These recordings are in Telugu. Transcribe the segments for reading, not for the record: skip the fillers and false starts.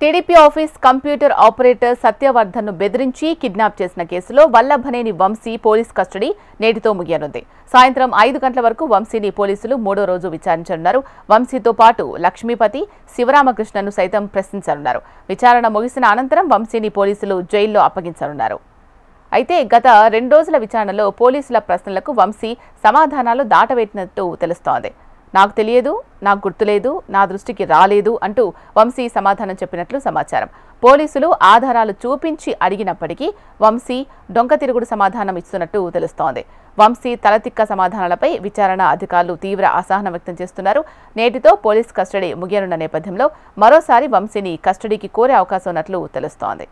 టీడీపీ ఆఫీస్ కంప్యూటర్ ఆపరేటర్ సత్యవర్ధన్ను బెదిరించి కిడ్నాప్ చేసిన కేసులో వల్లభనేని వంశీ పోలీస్ కస్టడీ నేటితో ముగియనుంది. సాయంత్రం 5 గంటల వరకు వంశీని పోలీసులు మూడో రోజు విచారించనున్నారు. వంశీతో పాటు లక్ష్మీపతి, శివరామకృష్ణను సైతం ప్రశ్నించనున్నారు. విచారణ ముగిసిన అనంతరం వంశీని పోలీసులు జైల్లో అప్పగించనున్నారు. అయితే గత 2 రోజుల విచారణలో పోలీసుల ప్రశ్నలకు వంశీ సమాధానాలు దాటవేసినట్టు తెలుస్తోంది. నాకు తెలియదు, నాకు గుర్తులేదు, నా దృష్టికి రాలేదు అంటూ వంశీ సమాధానం చెప్పినట్లు సమాచారం. పోలీసులు ఆధారాలు చూపించి అడిగినప్పటికీ వంశీ డొంక తిరుగుడు సమాధానం ఇస్తున్నట్టు తెలుస్తోంది. వంశీ తలతిక్క సమాధానాలపై విచారణ అధికారులు తీవ్ర అసహనం వ్యక్తం చేస్తున్నారు. నేటితో పోలీస్ కస్టడీ ముగియనున్న నేపథ్యంలో మరోసారి వంశీని కస్టడీకి కోరే అవకాశం ఉన్నట్లు తెలుస్తోంది.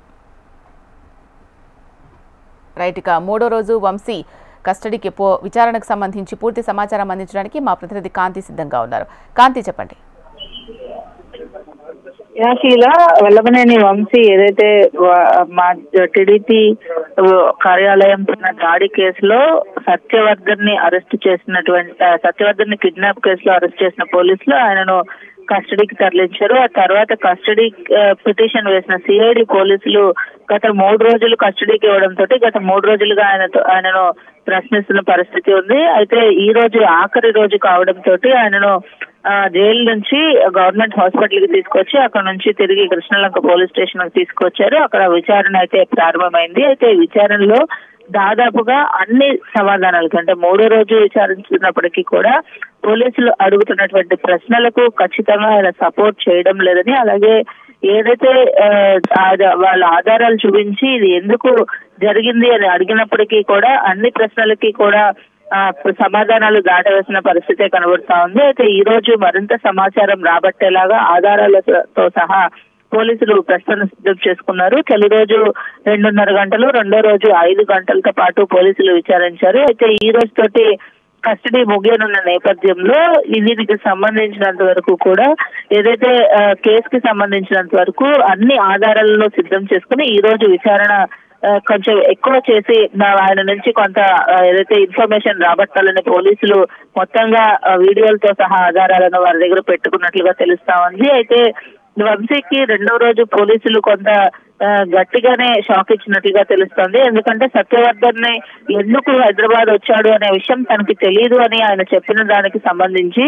రైట్గా మూడో రోజు వంశీ కస్టడీకి విచారణకు సంబంధించి పూర్తి సమాచారం అందించడానికి మా ప్రతినిధి కాంతి సిద్ధంగా ఉన్నారు. కాంతి, చెప్పండి. యాశీల వల్లభనేని వంశీ ఏదైతే మా టీడీపీ కార్యాలయం పైన దాడి కేసులో సత్యవర్ధన్ ని కిడ్నాప్ కేసులో అరెస్ట్ చేసిన పోలీసులు ఆయనను కస్టడీకి తరలించారు. ఆ తర్వాత కస్టడీ పిటిషన్ వేసిన సిఐడి పోలీసులు గత 3 రోజులు కస్టడీకి ఇవ్వడంతో గత 3 రోజులుగా ఆయనను ప్రశ్నిస్తున్న పరిస్థితి ఉంది. అయితే ఈ రోజు ఆఖరి రోజు కావడంతో ఆయనను జైలు నుంచి గవర్నమెంట్ హాస్పిటల్ కి తీసుకొచ్చి అక్కడ నుంచి తిరిగి కృష్ణలంక పోలీస్ స్టేషన్ కి తీసుకొచ్చారు. అక్కడ విచారణ అయితే ప్రారంభమైంది. అయితే విచారణలో దాదాపుగా అన్ని సమాధానాలకి అంటే 3వ రోజు విచారించినప్పటికీ కూడా పోలీసులు అడుగుతున్నటువంటి ప్రశ్నలకు ఖచ్చితంగా ఆయన సపోర్ట్ చేయడం లేదని, అలాగే ఏదైతే వాళ్ళ ఆధారాలు చూపించి ఇది ఎందుకు జరిగింది అని అడిగినప్పటికీ కూడా అన్ని ప్రశ్నలకి కూడా సమాధానాలు దాటవేసిన పరిస్థితే కనబడుతా ఉంది. అయితే ఈ రోజు మరింత సమాచారం రాబట్టేలాగా ఆధారాలతో సహా పోలీసులు ప్రశ్నలు సిద్ధం చేసుకున్నారు. తొలి రోజు 2.5 గంటలు, రెండో రోజు 5 గంటలతో పాటు పోలీసులు విచారించారు. అయితే ఈ రోజు తోటి కస్టడీ ముగియనున్న నేపథ్యంలో దీనికి సంబంధించినంత వరకు కూడా ఏదైతే కేసుకి సంబంధించినంత వరకు అన్ని ఆధారాలను సిద్ధం చేసుకుని ఈ రోజు విచారణ కొంచెం ఎక్కువ చేసి ఆయన నుంచి కొంత ఏదైతే ఇన్ఫర్మేషన్ రాబట్టాలని పోలీసులు మొత్తంగా వీడియోలతో సహా ఆధారాలను వారి దగ్గర పెట్టుకున్నట్లుగా తెలుస్తా ఉంది. అయితే వంశీకి 2వ రోజు పోలీసులు కొంత గట్టిగానే షాక్ ఇచ్చినట్లుగా తెలుస్తోంది. ఎందుకంటే సత్యవర్ధన్ ని ఎందుకు హైదరాబాద్ వచ్చాడు అనే విషయం తనకి తెలియదు అని ఆయన చెప్పిన దానికి సంబంధించి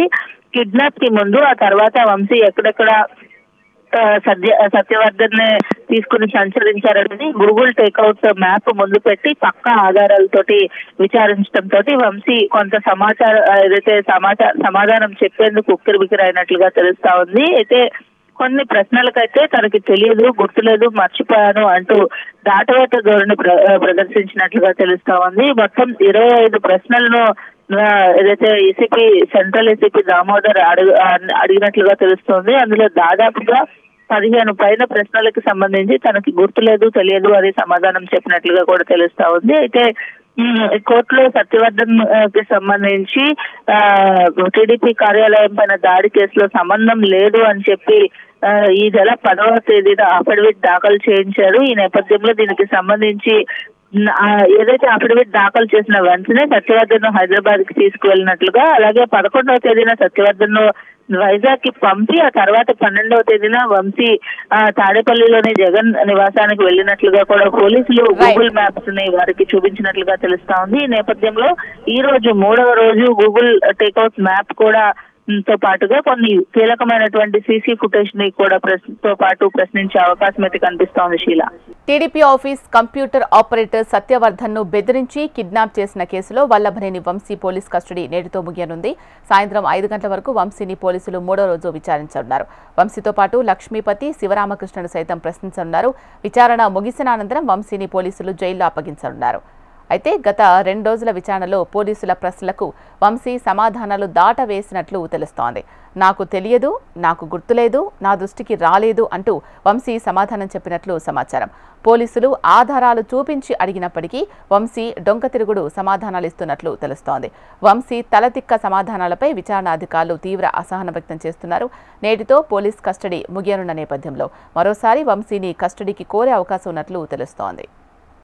కిడ్నాప్ కి ముందు ఆ తర్వాత వంశీ ఎక్కడెక్కడ సత్యవర్ధన్ ని తీసుకుని సంచరించారని గూగుల్ టేక్అవుట్ మ్యాప్ ముందు పెట్టి పక్కా ఆధారాలతోటి విచారించడంతో వంశీ కొంత ఏదైతే సమాధానం చెప్పేందుకు ఉక్కిరిబిక్కిరి అయినట్లుగా తెలుస్తా ఉంది. అయితే కొన్ని ప్రశ్నలకైతే తనకి తెలియదు, గుర్తులేదు, మర్చిపోయాను అంటూ దాటవేత ధోరణి ప్రదర్శించినట్లుగా తెలుస్తా ఉంది. మొత్తం 25 ప్రశ్నలను ఏదైతే సెంట్రల్ ఏసీపీ దామోదర్ అడిగినట్లుగా తెలుస్తోంది. అందులో దాదాపుగా 15 పైన ప్రశ్నలకు సంబంధించి తనకి గుర్తులేదు, తెలియదు అని సమాధానం చెప్పినట్లుగా కూడా తెలుస్తా ఉంది. అయితే కోర్టులో సత్యవర్ధన్ కి సంబంధించి టీడీపీ కార్యాలయం పైన దాడి కేసులో సంబంధం లేదు అని చెప్పి ఈ నెల 10వ తేదీన అఫిడవిట్ దాఖలు చేయించారు. ఈ నేపథ్యంలో దీనికి సంబంధించి ఏదైతే అఫిడవిట్ దాఖలు చేసిన వెంటనే సత్యవర్ధన్ హైదరాబాద్ కి తీసుకువెళ్ళినట్లుగా, అలాగే 11వ తేదీన సత్యవర్ధన్ వైజాగ్ కి పంపి ఆ తర్వాత 12వ తేదీన వంశీ తాడేపల్లిలోని జగన్ నివాసానికి వెళ్లినట్లుగా కూడా పోలీసులు గూగుల్ మ్యాప్స్ ని వారికి చూపించినట్లుగా తెలుస్తా ఉంది. ఈ నేపథ్యంలో ఈ రోజు 3వ రోజు గూగుల్ టేక్అవుట్ మ్యాప్ కూడా తో పాటుగా కొన్ని కీలకమైనటువంటి సీసీ ఫుటేజ్ ని కూడా తో పాటు ప్రశ్నించే అవకాశం అయితే కనిపిస్తోంది. Sheela, TDP office computer operator Satyavardhan ను బెదిరించి కిడ్నాప్ చేసిన కేసులో వల్లభనేని వంశీ పోలీస్ కస్టడీ నేటితో ముగియనుంది. సాయంత్రం 5 గంటల వరకు వంశీని పోలీసులు మూడో రోజు విచారించనున్నారు. వంశీతో పాటు లక్ష్మీపతి, శివరామకృష్ణను సైతం ప్రశ్నించనున్నారు. విచారణ ముగిసిన అనంతరం వంశీని పోలీసులు జైల్లో అప్పగించనున్నారు. అయితే గత 2 రోజుల విచారణలో పోలీసుల ప్రశ్నలకు వంశీ సమాధానాలు దాటవేసినట్లు తెలుస్తోంది. నాకు తెలియదు, నాకు గుర్తులేదు, నా దృష్టికి రాలేదు అంటూ వంశీ సమాధానం చెప్పినట్లు సమాచారం. పోలీసులు ఆధారాలు చూపించి అడిగినప్పటికీ వంశీ డొంక తిరుగుడు సమాధానాలు ఇస్తున్నట్లు తెలుస్తోంది. వంశీ తలతిక్క సమాధానాలపై విచారణ అధికారులు తీవ్ర అసహనం వ్యక్తం చేస్తున్నారు. నేటితో పోలీస్ కస్టడీ ముగియనున్న నేపథ్యంలో మరోసారి వంశీని కస్టడీకి కోరే అవకాశం ఉన్నట్లు తెలుస్తోంది.